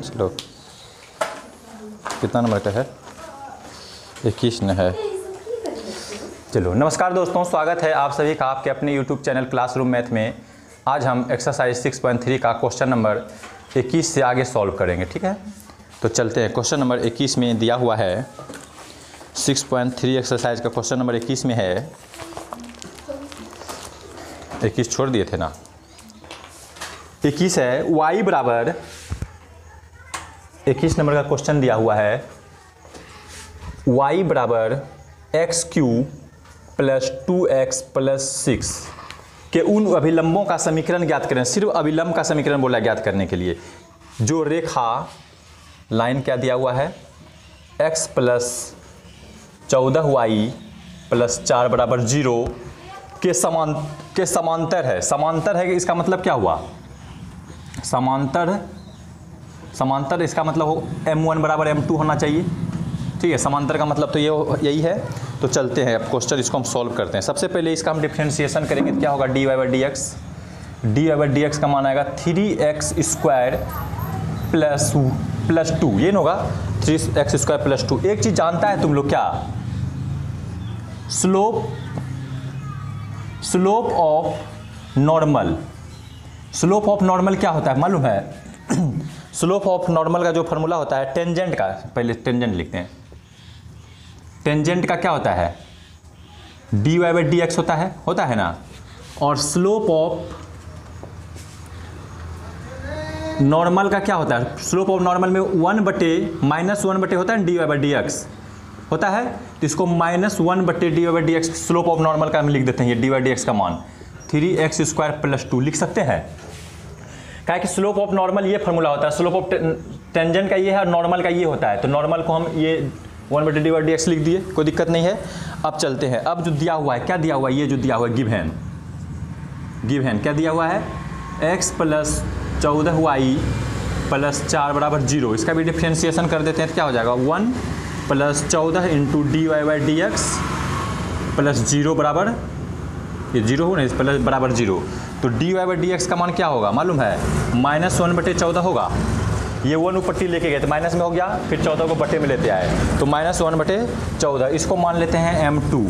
चलो कितना नंबर का है? 21 न है। चलो नमस्कार दोस्तों, स्वागत है आप सभी का आपके अपने YouTube चैनल क्लासरूम मैथ में। आज हम एक्सरसाइज 6.3 का क्वेश्चन नंबर 21 से आगे सॉल्व करेंगे। ठीक है, तो चलते हैं। क्वेश्चन नंबर 21 में दिया हुआ है 6.3 एक्सरसाइज का क्वेश्चन नंबर 21 में है। 21 छोड़ दिए थे ना। 21 है y बराबर 21 नंबर का क्वेश्चन दिया हुआ है y बराबर x Q plus 2x plus 6 के उन अभिलंबों का समीकरण ज्ञात करें। सिर्फ अभिलंब का समीकरण बोला ज्ञात करने के लिए। जो रेखा लाइन क्या दिया हुआ है x प्लस 14y प्लस 4 बराबर 0 के समांतर है। समांतर है कि इसका मतलब क्या हुआ? समांतर इसका मतलब हो m1 बराबर m2 होना चाहिए। ठीक है, समांतर का मतलब तो यही है। तो चलते हैं अब क्वेश्चन, इसको हम सॉल्व करते हैं। सबसे पहले इसका हम डिफरेंशिएशन करेंगे तो क्या होगा? dy बाई डी एक्स का मान आएगा 3x स्क्वायर प्लस 2। ये ना होगा 3x स्क्वायर प्लस 2। एक चीज़ जानता है तुम लोग क्या? स्लोप ऑफ नॉर्मल क्या होता है मालूम है? स्लोप ऑफ नॉर्मल का जो फॉर्मूला होता है टेंजेंट का, पहले टेंजेंट लिखते हैं। टेंजेंट का क्या होता है? dy बाई डी एक्स होता है ना। और स्लोप ऑफ नॉर्मल का क्या होता है? स्लोप ऑफ नॉर्मल में -1/- होता है dy बाई डी एक्स होता है। तो इसको -1/dy by d x slope of normal का हम लिख देते हैं। ये dy बाई डी एक्स का मान 3x स्क्वायर प्लस 2 लिख सकते हैं। क्या कि स्लोप ऑफ नॉर्मल ये फॉर्मूला होता है। स्लोप ऑफ टेंजेंट का ये है और नॉर्मल का ये होता है। तो नॉर्मल को हम ये 1/dy बाई डी एक्स लिख दिए, कोई दिक्कत नहीं है। अब चलते हैं। अब जो दिया हुआ है, क्या दिया हुआ है? ये जो दिया हुआ है गिवन क्या दिया हुआ है? x प्लस 14y प्लस 4 बराबर 0। इसका भी डिफ्रेंशिएशन कर देते हैं तो क्या हो जाएगा? 1 plus 14 into dy by d x plus 0 बराबर, ये 0 हो ना, इस प्लस बराबर 0। तो dy बाई डी एक्स का मान क्या होगा मालूम है? -1/14 होगा। ये 1 ऊपर टी लेके गए तो माइनस में हो गया, फिर 14 को बटे में लेते आए तो -1/14। इसको मान लेते हैं m2।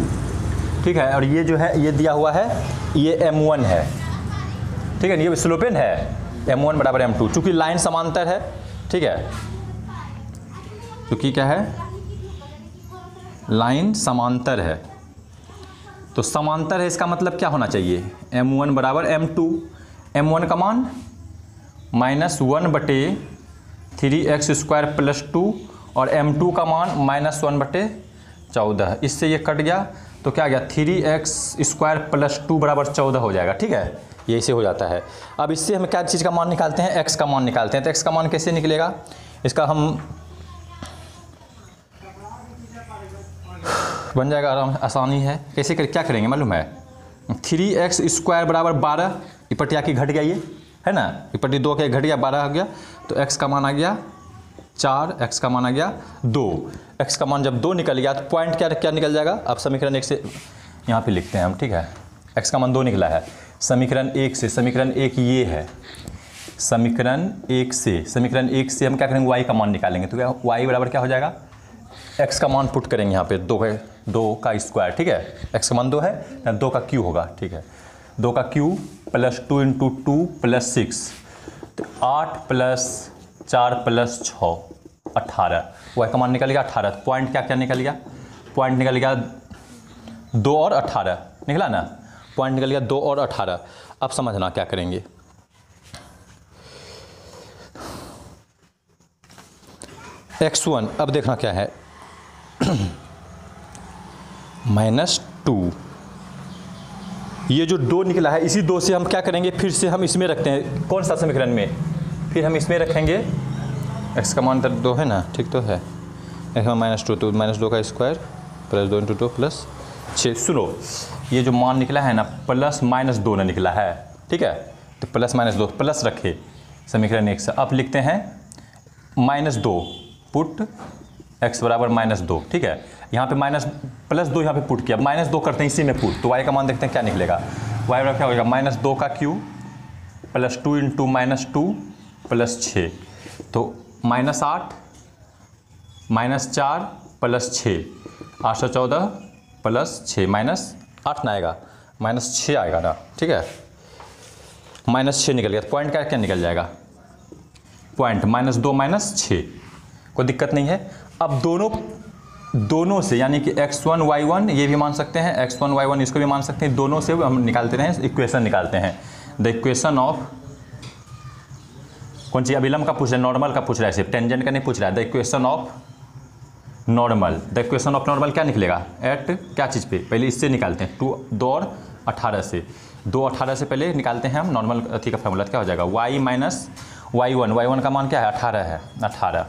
ठीक है, और ये जो है ये दिया हुआ है ये m1 है। ठीक है, ये स्लोपेन है m1 बराबर m2। चूँकि लाइन समांतर है। ठीक है, क्योंकि क्या है? लाइन समांतर है। तो समांतर है इसका मतलब क्या होना चाहिए? m1 बराबर m2। m1 का मान -1/3x स्क्वायर प्लस 2 और m2 का मान -1/14। इससे ये कट गया तो क्या गया? 3x स्क्वायर प्लस 2 बराबर 14 हो जाएगा। ठीक है, ये इसे हो जाता है। अब इससे हम क्या चीज़ का मान निकालते हैं? x का मान निकालते हैं। तो x का मान कैसे निकलेगा? इसका हम बन जाएगा, आसानी है। कैसे क्या करेंगे मालूम है? 3x स्क्वायर बराबर 12, इपटिया की घट गया ये है ना, इपटी 2 के घट गया 12 हो गया। तो x का मान आ गया 4, x का मान आ गया 2। x का मान जब 2 निकल गया तो पॉइंट क्या निकल जाएगा? अब समीकरण 1 से यहाँ पे लिखते हैं हम। ठीक है, x का मान 2 निकला है। समीकरण 1 से ये है। समीकरण 1 से हम क्या करेंगे? y का मान निकालेंगे। तो क्या y बराबर क्या हो जाएगा? x का मान पुट करेंगे यहाँ पे 2 का स्क्वायर। ठीक है, x का मान 2 है, 2 का क्यू होगा। ठीक है, 2 का क्यू प्लस 2 इंटू 2 प्लस 6, तो 8 प्लस 4 प्लस 6 18। y का मान निकल गया 18। तो पॉइंट क्या निकल गया? पॉइंट निकल गया 2 और 18 निकला ना। पॉइंट निकल गया 2 और 18। अब समझना क्या करेंगे। x1 अब देखना क्या है -2। ये जो 2 निकला है, इसी 2 से हम क्या करेंगे? फिर से हम इसमें रखते हैं। कौन सा समीकरण में? फिर हम इसमें रखेंगे। x का मान 2 है ना, ठीक तो है। x का -2 तो -2 का स्क्वायर प्लस 2 इंटू 2 प्लस 6। सुनो, ये जो मान निकला है ना +-2 ना निकला है। ठीक है, तो +-2 प्लस रखे समीकरण 1 से। अब लिखते हैं -2 पुट x बराबर -2। ठीक है, यहाँ पे +2 यहाँ पे पुट किया, -2 करते हैं इसी में पुट। तो y का मान देखते हैं क्या निकलेगा। y बराबर क्या होगा? -2 का क्यू प्लस 2 इंटू -2 प्लस 6। तो -8 -4 + 6 814 + 6 -8 ना आएगा -6 आएगा ना, ठीक है। -6 निकल गया, पॉइंट का क्या निकल जाएगा, पॉइंट -2 -6, कोई दिक्कत नहीं है। अब दोनों से यानी कि x1 y1 ये भी मान सकते हैं, x1 y1 इसको भी मान सकते हैं, दोनों से हम निकालते हैं, इक्वेशन निकालते हैं। द इक्वेशन ऑफ कौन सी अभिलंब का पूछ रहा है, नॉर्मल का पूछ रहा है, सिर्फ टेंजेंट का नहीं पूछ रहा है। The equation of normal, the equation of normal क्या निकलेगा, एट क्या चीज़ पे, पहले इससे निकालते हैं 2 और 18 से, 2 18 से पहले निकालते हैं हम नॉर्मल अथी का फॉर्मूला, क्या हो जाएगा y माइनस y1 का मान क्या है 18 है, 18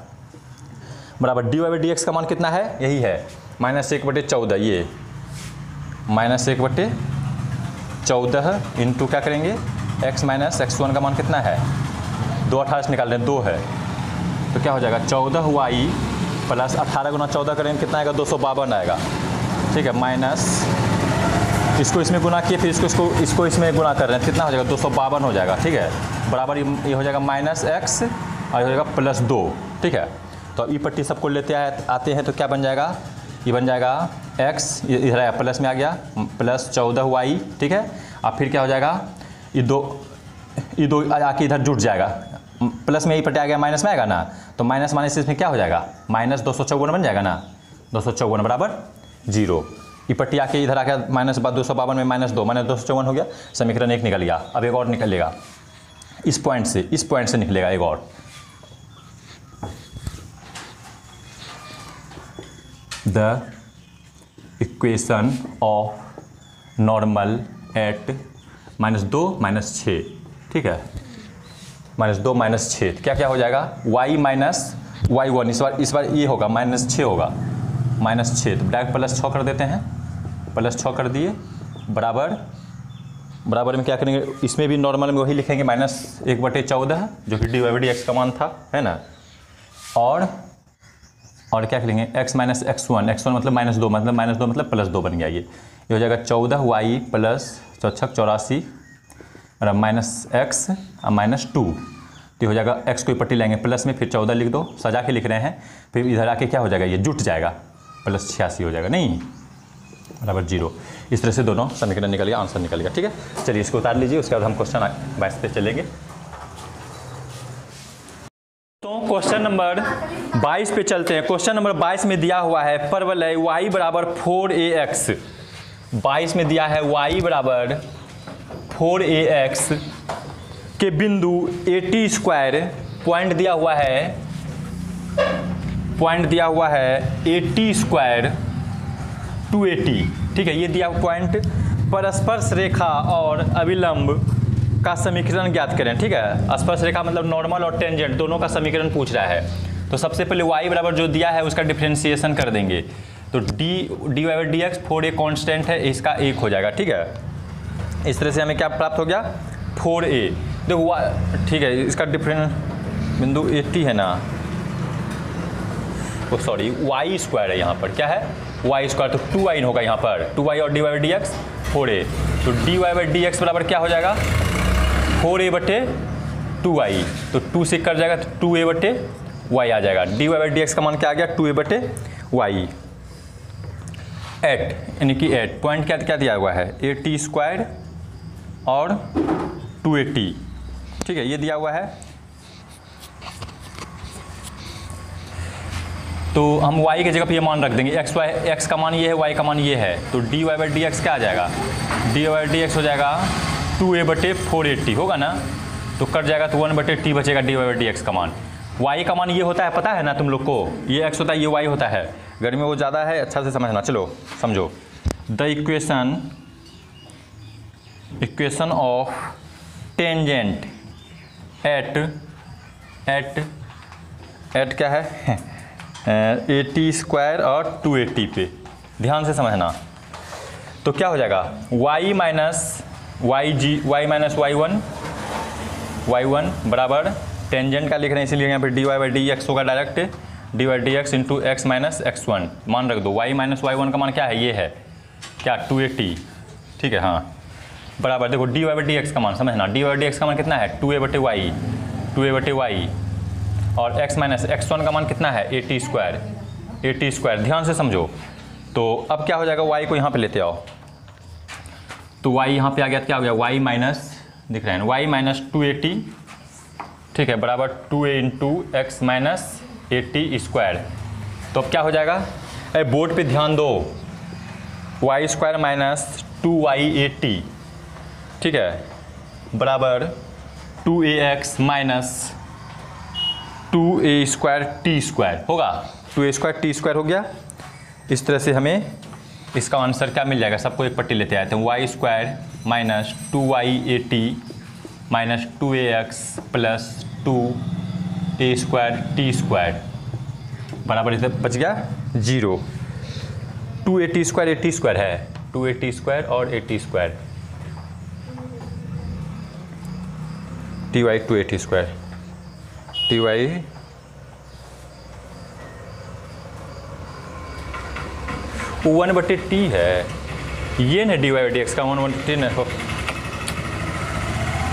बराबर dy/dx का मान कितना है, यही है -1/14, ये -1/14 इंटू क्या करेंगे x माइनस x1 का मान कितना है 2 18 से निकाल रहे हैं 2 है, तो क्या हो जाएगा 14y प्लस 18 गुना 14 करेंगे कितना आएगा 252 आएगा, ठीक है। माइनस इसको इसमें गुना किए, फिर इसको इसमें गुना कर रहे हैं, कितना हो जाएगा 252 हो जाएगा, ठीक है। बराबर ये हो जाएगा -x और हो जाएगा +2, ठीक है। तो ई पट्टी सबको लेते आते हैं तो क्या बन जाएगा, ये बन जाएगा x इधर आया प्लस में आ गया +14y, ठीक है। अब फिर क्या हो जाएगा ये दो आके इधर जुट जाएगा, प्लस में ई पट्टी आ गया माइनस में आएगा ना, तो माइनस इसमें क्या हो जाएगा -254 बन जाएगा ना, 254 बराबर 0। ई पट्टी आके इधर आ गया माइनस बाद 252 में -2 -254 हो गया, समीकरण 1 निकल गया। अब एक और निकलेगा इस पॉइंट से निकलेगा एक और, the equation of normal at -2 -6, ठीक है, -2 -6 क्या हो जाएगा y माइनस y1, इस बार ये होगा -6 होगा, -6 तो डायरेक्ट +6 कर देते हैं, +6 कर दिए बराबर में क्या करेंगे, इसमें भी नॉर्मल में वही लिखेंगे -1/14 जो कि dy/dx का मान था, है ना, और क्या करेंगे x माइनस x1 मतलब -2 मतलब +2 बन गया, ये हो जाएगा 14y प्लस 84 -x -2, तो हो जाएगा x को पट्टी लेंगे प्लस में, फिर 14 लिख दो, सजा के लिख रहे हैं, फिर इधर आके क्या हो जाएगा ये जुट जाएगा +86 हो जाएगा, नहीं बराबर 0। इस तरह से दोनों समीकरण निकल गया, आंसर निकल गया, ठीक है। चलिए इसको उतार लीजिए, उसके बाद हम क्वेश्चन 22 पे चलेंगे। तो क्वेश्चन नंबर 22 पे चलते हैं। क्वेश्चन नंबर 22 में दिया हुआ है परवलय y बराबर 4ax, 22 में दिया है y बराबर 4ax के बिंदु 80 स्क्वायर, पॉइंट दिया हुआ है 80 स्क्वायर 280, ठीक है। ये दिया पॉइंट, परस्पर रेखा और अभिलंब का समीकरण ज्ञात करें, ठीक है। स्पर्श रेखा मतलब नॉर्मल और टेंजेंट दोनों का समीकरण पूछ रहा है, तो सबसे पहले y बराबर जो दिया है उसका डिफ्रेंशिएशन कर देंगे, तो dy/dx 4a कांस्टेंट है, इसका 1 हो जाएगा, ठीक है। इस तरह से हमें क्या प्राप्त हो गया 4a, देखो ठीक है, इसका डिफरेंस बिंदु 80 है ना, तो सॉरी y स्क्वायर है यहाँ पर, क्या है y स्क्वायर, तो 2y होगा यहाँ पर, 2y और dy/dx 4a, तो dy/dx बराबर क्या हो जाएगा 4a/2y, तो 2 से कर जाएगा तो 2a/y आ जाएगा, dy/dx का मान क्या आ गया 2a/y एट, यानी कि एट पॉइंट क्या दिया हुआ है 80 स्क्वायर और 280, ठीक है, ये दिया हुआ है। तो हम y की जगह पे ये मान रख देंगे, x का मान ये है, y का मान ये है, तो dy/dx क्या आ जाएगा, dy/dx हो जाएगा 2a/480 होगा ना, तो कट जाएगा तो 1/t बचेगा dy/dx का मान। y का मान ये होता है, पता है ना तुम लोग को, ये x होता है, ये y होता है, गर्मी में वो ज़्यादा है, अच्छा से समझना, चलो समझो। The equation of tangent at क्या है 80 स्क्वायर और 280 पे, ध्यान से समझना। तो क्या हो जाएगा y माइनस y1 बराबर टेंजेंट का लिख रहे हैं, इसीलिए यहाँ पे dy/dx होगा direct, dy/dx into x minus x1 मान रख दो, y माइनस y1 का मान क्या है, ये है क्या 280, ठीक है, हाँ बराबर, देखो dy/dx का मान समझना, dy/dx का मान कितना है 2a/y और x माइनस x1 का मान कितना है ए टी स्क्वायर। ध्यान से समझो। तो अब क्या हो जाएगा, y को यहाँ पे लेते आओ, तो y यहाँ पे आ गया, क्या हो गया y माइनस, दिख रहे हैं y माइनस 280, ठीक है, बराबर 2a into x minus 80 square. तो अब क्या हो जाएगा, बोर्ड पे ध्यान दो, y स्क्वायर माइनस 2y80, ठीक है, बराबर 2ax minus 2a square T square होगा, 2a स्क्वायर टी स्क्वायर हो गया। इस तरह से हमें इसका आंसर क्या मिल जाएगा, सबको एक पट्टी लेते आए थे, y square minus 2y80 minus 2ax plus 2a square T square बराबर इधर बच गया 0। 280 स्क्वायर 80 स्क्वायर है, 280 स्क्वायर और 80 square, t y 280 square, t y one बटे टी है, ये ना डी वाई बटे एक्स का वन बटे ना,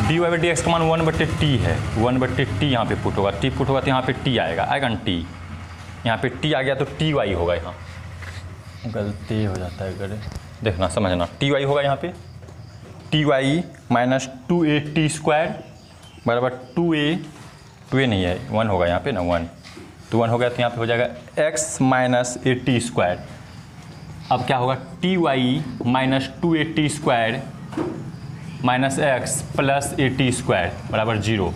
डी वाई बटे एक्स का मान वन बटे टी है, वन बटे टी यहाँ पे पुट होगा, टी पुट होगा तो यहाँ पे टी आएगा ना टी, यहाँ पे टी आ गया तो टी वाई होगा, यहाँ गलती हो जाता है अगर देखना समझना, टी वाई होगा यहाँ पे, t y minus 2a t square बराबर 2a नहीं है 1 होगा यहाँ पे ना 1, तो 1 हो गया तो यहाँ पे हो जाएगा x माइनस 80 स्क्वायर। अब क्या होगा, t y minus 2a t square minus x plus 80 square बराबर 0।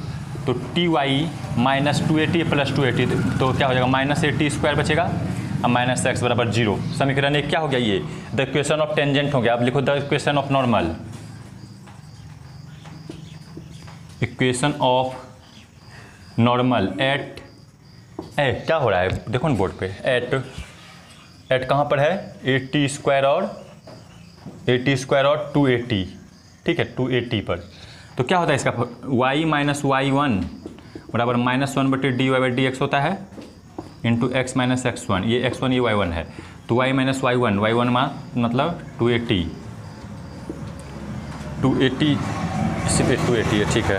तो टी वाई माइनस 280 प्लस 280 तो क्या हो जाएगा, माइनस 80 स्क्वायर बचेगा, अब माइनस एक्स बराबर 0। समीकरण एक क्या हो गया, ये द इक्वेशन ऑफ टेंजेंट हो गया। अब लिखो the equation of normal, equation of normal at क्या हो रहा है देखो ना बोर्ड पे, एट कहाँ पर है, 80 स्क्वायर और 280, ठीक है 280 पर। तो क्या होता है इसका, y माइनस y1 बराबर माइनस 1 बटे d y by d x होता है इंटू एक्स माइनस x1, ये x1 ये y1 है, तो y माइनस y1 मतलब 280 सिर्फ 280 है, ठीक है,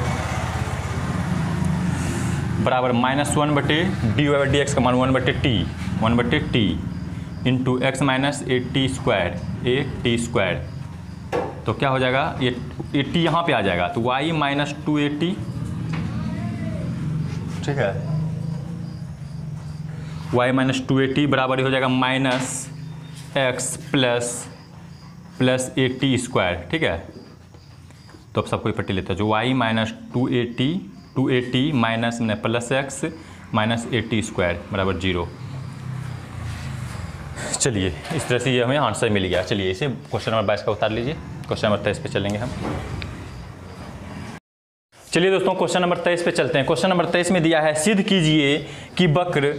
बराबर माइनस 1 बटे d y by d x का मान 1 बटे t into x minus 80 square. तो क्या हो जाएगा, ये 80 यहाँ पे आ जाएगा, तो y माइनस 280, ठीक है, y माइनस 280 बराबर हो जाएगा माइनस एक्स प्लस 80 स्क्वायर, ठीक है। तो अब सबको पट्टी लेते हैं, जो y minus 280 minus plus x minus 80 square बराबर 0। चलिए इस तरह से ये हमें आंसर मिल गया। चलिए इसे क्वेश्चन नंबर 22 का उतार लीजिए, क्वेश्चन नंबर 23 पे चलेंगे हम। चलिए दोस्तों क्वेश्चन नंबर 23 पे चलते हैं। क्वेश्चन नंबर 23 में दिया है सिद्ध कीजिए कि वक्र,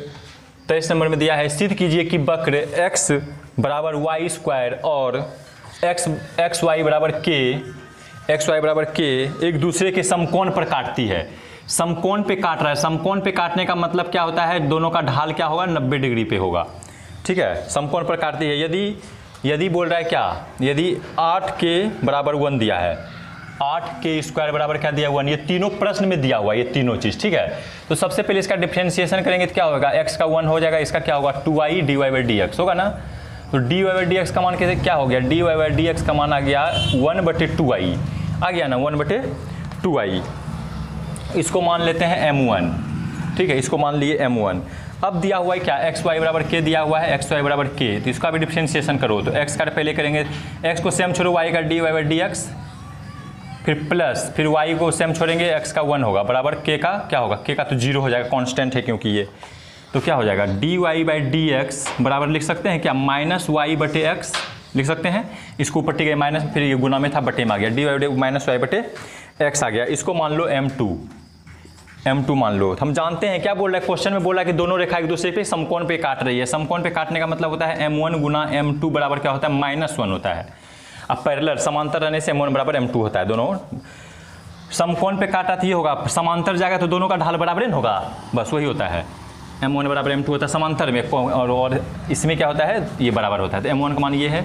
23 नंबर में दिया है सिद्ध कीजिए कि वक्र x बराबर वाई स्क्वायर और एक्स वाई बराबर के एक दूसरे के समकोण पर काटती है। समकोण पे काट रहा है, समकोण पे काटने का मतलब क्या होता है, दोनों का ढाल क्या होगा, 90 डिग्री पे होगा, ठीक है, समकोण पर काटती है। यदि बोल रहा है क्या, यदि 8 के बराबर 1 दिया है, 8 के स्क्वायर बराबर क्या दिया 1, ये तीनों प्रश्न में दिया हुआ है, ये तीनों चीज़, ठीक है। तो सबसे पहले इसका डिफरेंशिएशन करेंगे तो क्या होगा, x का 1 हो जाएगा, इसका क्या होगा 2y d y by d x होगा ना। तो d y by d x का मान कैसे क्या हो गया, d y by d x का मान आ गया 1/2y आ गया ना, 1/2y। इसको मान लेते हैं m1, ठीक है, इसको मान लिए m1। अब दिया हुआ है क्या, एक्स वाई बराबर के दिया हुआ है, एक्स वाई बराबर के, तो इसका भी डिफरेंशिएशन करो। तो एक्स का पहले करेंगे, एक्स को सेम छोड़ो, वाई का d y by d x, फिर प्लस, फिर वाई को सेम छोड़ेंगे, एक्स का 1 होगा बराबर के का क्या होगा, के का तो 0 हो जाएगा, कांस्टेंट है क्योंकि ये। तो क्या हो जाएगा, d y by d x बराबर लिख सकते हैं क्या, माइनस वाई बटे एक्स लिख सकते हैं। इसको ऊपर टिक गए माइनस, फिर ये गुना में था बटे में आ गया, डी वाई माइनस वाई बटे एक्स आ गया। इसको मान लो m2 मान लो। हम जानते हैं क्या बोल रहा है, क्वेश्चन में बोला है कि दोनों रेखा एक दूसरे पे समकोण पे काट रही है। समकोण पे काटने का मतलब होता है m1 गुना m2 बराबर क्या होता है, -1 होता है। अब पैरेलल समांतर रहने से m1 बराबर m2 होता है। दोनों समकोण पे काटा तो ये होगा, समांतर जाएगा तो दोनों का ढाल बराबर नहीं होगा, बस वही होता है। m1 बराबर m2 होता है समांतर में, और इसमें क्या होता है, ये बराबर होता है। तो m1 का मान ये है,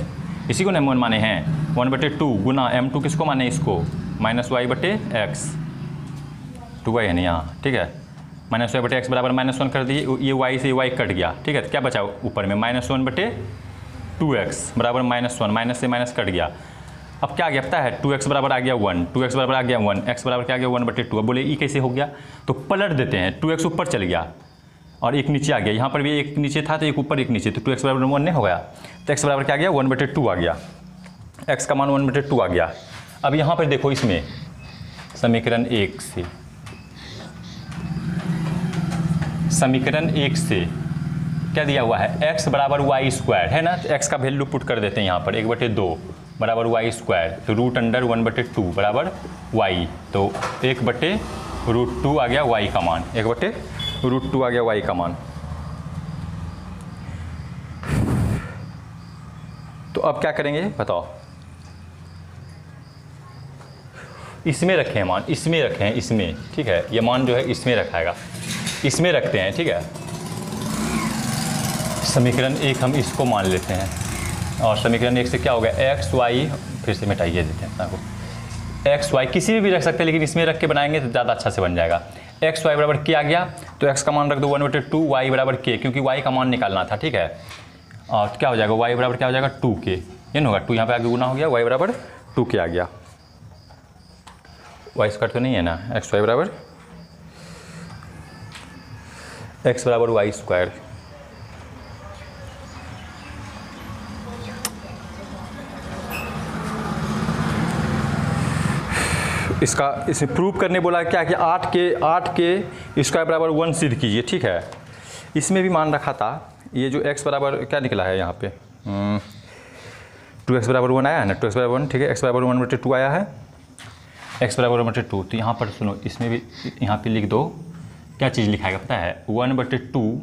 इसी को m1 माने हैं 1/2 गुना m2 किसको माने, इसको -y/x, 2y है नहीं यहाँ, ठीक है, -y/x बराबर -1 कर दिए, ये y से y कट गया, ठीक है। तो क्या बचा ऊपर में -1/2x बराबर -1, माइनस से माइनस कट गया। अब क्या आ गया पता है, 2x बराबर आ गया 1, 2x बराबर आ गया 1, x बराबर क्या आ गया 1/2। अब बोले ये कैसे हो गया, तो पलट देते हैं, 2x ऊपर चल गया और एक नीचे आ गया, यहाँ पर भी एक नीचे था तो एक ऊपर एक नीचे, तो 2x बराबर 1 नहीं हो गया, तो x बराबर क्या आ गया 1/2 आ गया, x का मान 1/2 आ गया। अब यहाँ पर देखो इसमें समीकरण 1 से, समीकरण 1 से क्या दिया हुआ है, x बराबर y² है ना, तो x का वैल्यू पुट कर देते हैं यहाँ पर 1/2 बराबर y², तो √1/2 बराबर y, तो 1/√2 आ गया y का मान, 1/√2 आ गया y का मान। तो अब क्या करेंगे बताओ, इसमें रखें मान, इसमें रखें, इसमें, ठीक है, ये मान जो है इसमें रखाएगा, इसमें रखते हैं, ठीक है। समीकरण 1 हम इसको मान लेते हैं और समीकरण 1 से क्या हो गया, x y, फिर से मिटाइए देते हैं आपको, x y किसी में भी रख सकते हैं लेकिन इसमें रख के बनाएंगे तो ज़्यादा अच्छा से बन जाएगा। x y बराबर k आ गया, तो x का मान रख दो 1/2, y बराबर k, क्योंकि y का मान निकालना था, ठीक है। और क्या हो जाएगा, y बराबर क्या हो जाएगा 2k, ये ना होगा 2 यहाँ पे आगे गुना हो गया, y बराबर 2k आ गया, y² तो नहीं है ना, x y बराबर x बराबर y²। इसका इसे प्रूव करने बोला क्या कि 8k स्क्वायर बराबर 1 सिद्ध कीजिए, ठीक है। इसमें भी मान रखा था, ये जो x बराबर क्या निकला है यहाँ पे 2x बराबर 1 आया है ना, 2x बराबर 1, ठीक है, x बराबर 1/2 आया है, x बराबर 1/2। तो यहाँ पर सुनो, इसमें भी यहाँ पे लिख दो, क्या चीज़ लिखाएगा पता है, 1/2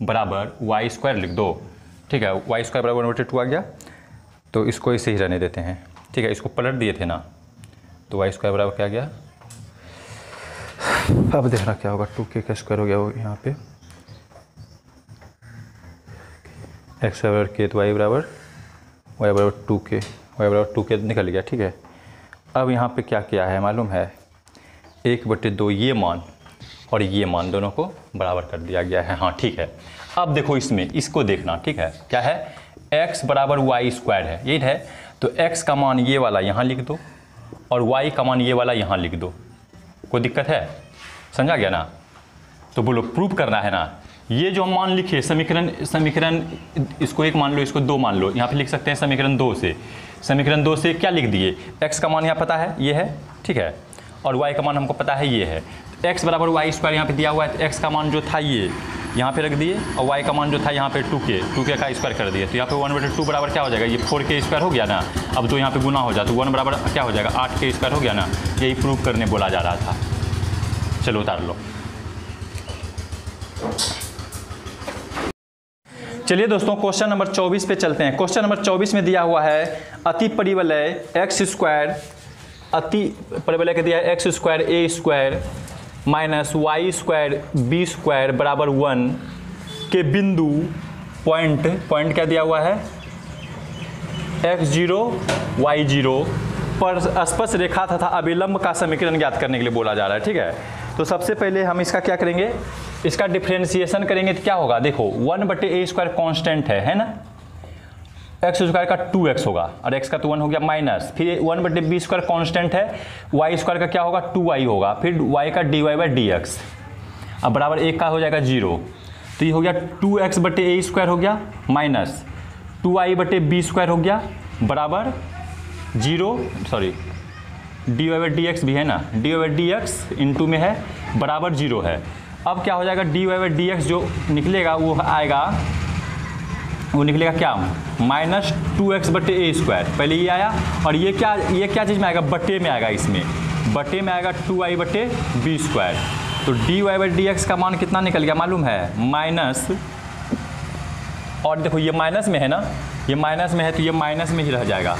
बराबर y² लिख दो, ठीक है, y² बराबर 1/2 आ गया। तो इसको इसे ही रहने देते हैं, ठीक है, इसको पलट दिए थे ना, तो y² बराबर क्या गया, अब देखना क्या होगा, 2k का स्क्वायर हो गया वो यहाँ पे, x बराबर k, तो y बराबर 2k, y बराबर 2k निकल गया, ठीक है। अब यहाँ पे क्या किया है मालूम है, 1/2 ये मान और ये मान दोनों को बराबर कर दिया गया है, हाँ ठीक है। अब देखो इसमें, इसको देखना, ठीक है, क्या है, x बराबर y² है, यही है, तो x का मान ये वाला यहाँ लिख दो और y का मान ये वाला यहाँ लिख दो, कोई दिक्कत है, समझा गया ना। तो बोलो प्रूव करना है ना, ये जो हम मान लिखे समीकरण इसको 1 मान लो, इसको 2 मान लो, यहाँ पे लिख सकते हैं समीकरण 2 से, समीकरण 2 से क्या लिख दिए, x का मान यहाँ पता है ये है, ठीक है, और y का मान हमको पता है ये है, x बराबर y² यहाँ पे दिया हुआ है, तो x का मान जो था ये यहाँ पे रख दिए और y का मान जो था यहाँ पे 2k का स्क्वायर कर दिए, तो यहाँ पे 1/2 बराबर क्या हो जाएगा, ये 4k² हो गया ना। अब तो यहाँ पे गुना हो जाए तो 1 बराबर क्या हो जाएगा 8k² हो गया ना, यही प्रूव करने बोला जा रहा था। चलो उतार लो। चलिए दोस्तों क्वेश्चन नंबर 24 पे चलते हैं। क्वेश्चन नंबर 24 में दिया हुआ है अति परिवलय x², अति परिवलय के दिया है x² a² minus y² b² बराबर 1 के बिंदु पॉइंट क्या दिया हुआ है x0 y0 पर स्पर्श रेखा तथा अभिलंब का समीकरण ज्ञात करने के लिए बोला जा रहा है, ठीक है। तो सबसे पहले हम इसका क्या करेंगे, इसका डिफरेंशिएशन करेंगे तो क्या होगा, देखो 1/a² कांस्टेंट है ना, x² का 2x होगा और x का तो 1 हो गया माइनस, फिर 1/b² कांस्टेंट है, y² का क्या होगा 2y होगा, फिर y का dy/dx, अब बराबर 1 का हो जाएगा 0, तो ये हो गया 2x/a² हो गया माइनस 2y/b² हो गया बराबर 0, सॉरी dy/dx भी है ना, dy/dx इंटू में है बराबर 0 है। अब क्या हो जाएगा dy/dx जो निकलेगा वो आएगा, वो निकलेगा क्या माइनस 2x/a², पहले ये आया और ये क्या चीज़ में आएगा, बटे में आएगा, इसमें बटे में आएगा 2y/b², तो dy/dx का मान कितना निकल गया मालूम है माइनस, और देखो ये माइनस में है ना, ये माइनस में है तो ये माइनस में ही रह जाएगा,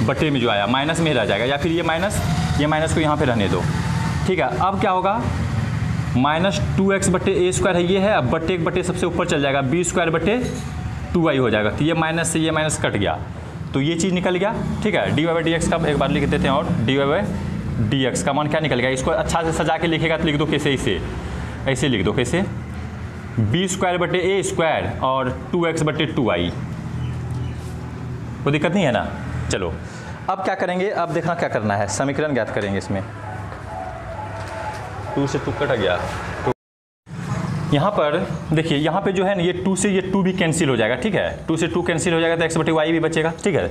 बटे में जो आया माइनस में ही रह जाएगा, या फिर ये माइनस को यहाँ पे रहने दो, ठीक है। अब क्या होगा माइनस 2x/a² है ये है, अब बटे सबसे ऊपर चल जाएगा b²/2y हो जाएगा, तो ये माइनस से ये माइनस कट गया, तो ये चीज़ निकल गया, ठीक है। dy/dx का एक बार लिख देते हैं, और dy/dx का मान क्या निकल गया, इसको अच्छा से सजा के लिखेगा तो लिख दो कैसे इसे ऐसे लिख दो, कैसे, बी स्क्वायर बटे ए स्क्वायर और 2x बटे 2y। कोई दिक्कत नहीं है ना। चलो अब क्या करेंगे, अब देखना क्या करना है, समीकरण ज्ञात करेंगे इसमें। 2 से 2 कट गया, तो यहाँ पर देखिए, यहाँ पे जो है ना, ये 2 से ये 2 भी कैंसिल हो जाएगा, ठीक है। 2 से 2 कैंसिल हो जाएगा तो x बटे y भी बचेगा, ठीक है।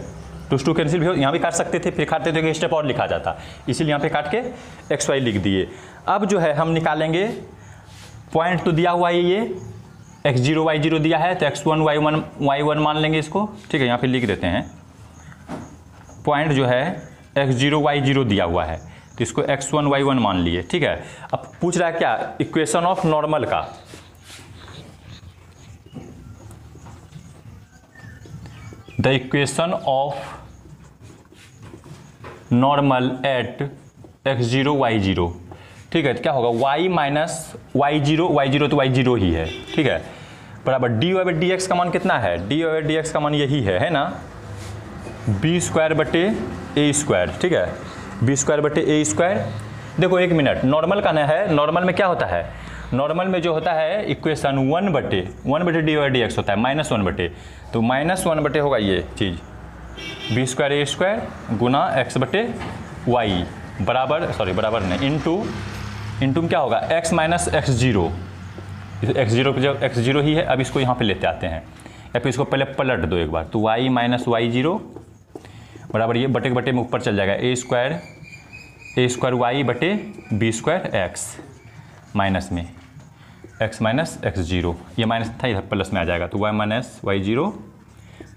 2 से 2 कैंसिल भी हो, यहाँ भी काट सकते थे, फिर काटते तो एक स्टेप और लिखा जाता, इसीलिए यहाँ पे काट के एक्स वाई लिख दिए। अब जो है हम निकालेंगे, पॉइंट तो दिया हुआ है, ये x0 y0 दिया है, तो x1 y1 मान लेंगे इसको, ठीक है। यहाँ पे लिख देते हैं, पॉइंट जो है x0 y0 दिया हुआ है, तो इसको x1 y1 मान लिए, ठीक है। अब पूछ रहा है क्या, इक्वेशन ऑफ नॉर्मल का। The equation of normal at x0 y0, ठीक है। तो क्या होगा, y माइनस y0 तो y0 ही है, ठीक है, बराबर dy बाई डी एक्स का मान कितना है, dy बाई डी एक्स का मान यही है ना, बी स्क्वायर बटे ए स्क्वायर, ठीक है, बी स्क्वायर बटे ए स्क्वायर। देखो एक मिनट, नॉर्मल का ना है, नॉर्मल में क्या होता है, नॉर्मल में जो होता है इक्वेशन 1 बटे डी बाई डी एक्स होता है, -1 बटे, तो -1 बटे होगा ये चीज़, बी स्क्वायर ए स्क्वायर गुना एक्स बटे वाई बराबर, सॉरी बराबर नहीं, इंटू क्या होगा, x माइनस x0, x0 पे जब x0 ही है, अब इसको यहाँ पे लेते आते हैं, या फिर इसको पहले पलट दो एक बार, तो y माइनस y0 बराबर ये बटे के बटे में ऊपर चल जाएगा, ए स्क्वायर वाई बटे बी स्क्वायर एक्स, माइनस में x माइनस x0, ये माइनस था, इधर प्लस में आ जाएगा, तो y minus y0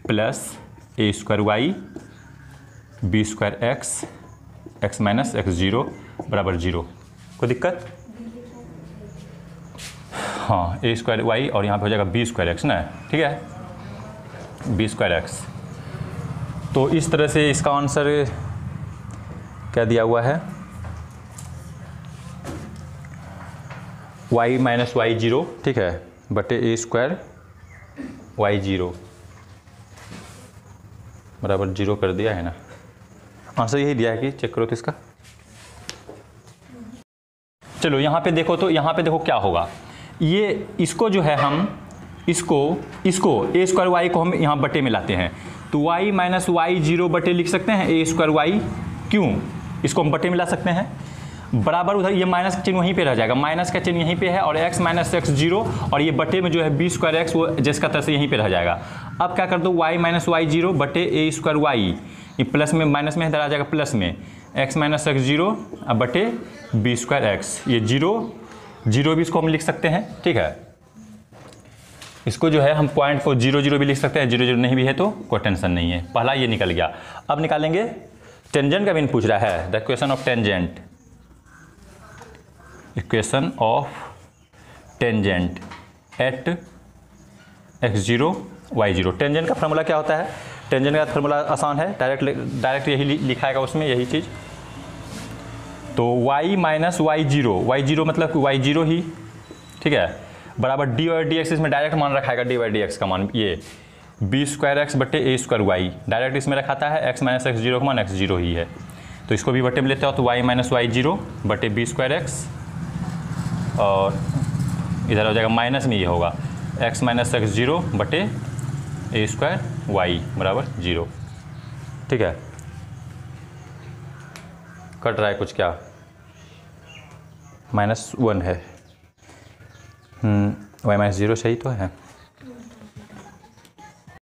plus a square y b square x minus x0 बराबर 0। कोई दिक्कत, हाँ, ए स्क्वायर वाई और यहाँ पे हो जाएगा बी स्क्वायर एक्स ना, ठीक है, बी स्क्वायर एक्स। तो इस तरह से इसका आंसर क्या दिया हुआ है, y माइनस y0, ठीक है, बटे ए स्क्वायर y0 बराबर 0 कर दिया है ना। आंसर यही दिया है कि चेक करो तो इसका। चलो यहाँ पे देखो, तो यहाँ पे देखो क्या होगा, ये इसको जो है हम इसको ए स्क्वायर वाई को हम यहाँ बटे में लाते हैं, तो y माइनस y0 बटे लिख सकते हैं ए स्क्वायर वाई, क्यों, इसको हम बटे में ला सकते हैं, बराबर उधर ये माइनस का चिन्ह वहीं पे रह जाएगा, माइनस का चिन्ह यहीं पे है, और x माइनस x0 और ये बटे में जो है बी स्क्वायर एक्स वो जिसका तरह से यहीं पे रह जाएगा। अब क्या कर दो, y माइनस y0 बटे ए स्क्वायर वाई, ये प्लस में माइनस में इधर आ जाएगा प्लस में, x माइनस x0 अब बटे बी स्क्वायर एक्स, ये 0 भी इसको हम लिख सकते हैं, ठीक है। इसको जो है हम पॉइंट को 0 भी लिख सकते हैं, 0 नहीं भी है तो कोई टेंशन नहीं है, पहला ये निकल गया। अब निकालेंगे टेंजेंट का भी पूछ रहा है, the equation of tangent, equation of tangent at x0 y0। Tangent का फार्मूला क्या होता है, टेंजेंट का फार्मूला आसान है, डायरेक्ट यही लिखाएगा उसमें, यही चीज़, तो y माइनस y0 मतलब कि y0 ही, ठीक है, बराबर डी बाई डी एक्स, इसमें डायरेक्ट मान रखाएगा, डी बाई डी एक्स का मान ये बी स्क्वायर एक्स बटे ए स्क्वायर वाई, डायरेक्ट इसमें रखाता है, x माइनस x0 का मान x0 ही है, तो इसको भी बटे में लेते हो, तो y माइनस y0 बटे बी स्क्वायर एक्स, और इधर हो जाएगा माइनस में ये होगा x माइनस x0 बटे ए स्क्वायर वाई बराबर 0, ठीक है। कट रहा है कुछ क्या, -1 है, y माइनस 0 सही तो है।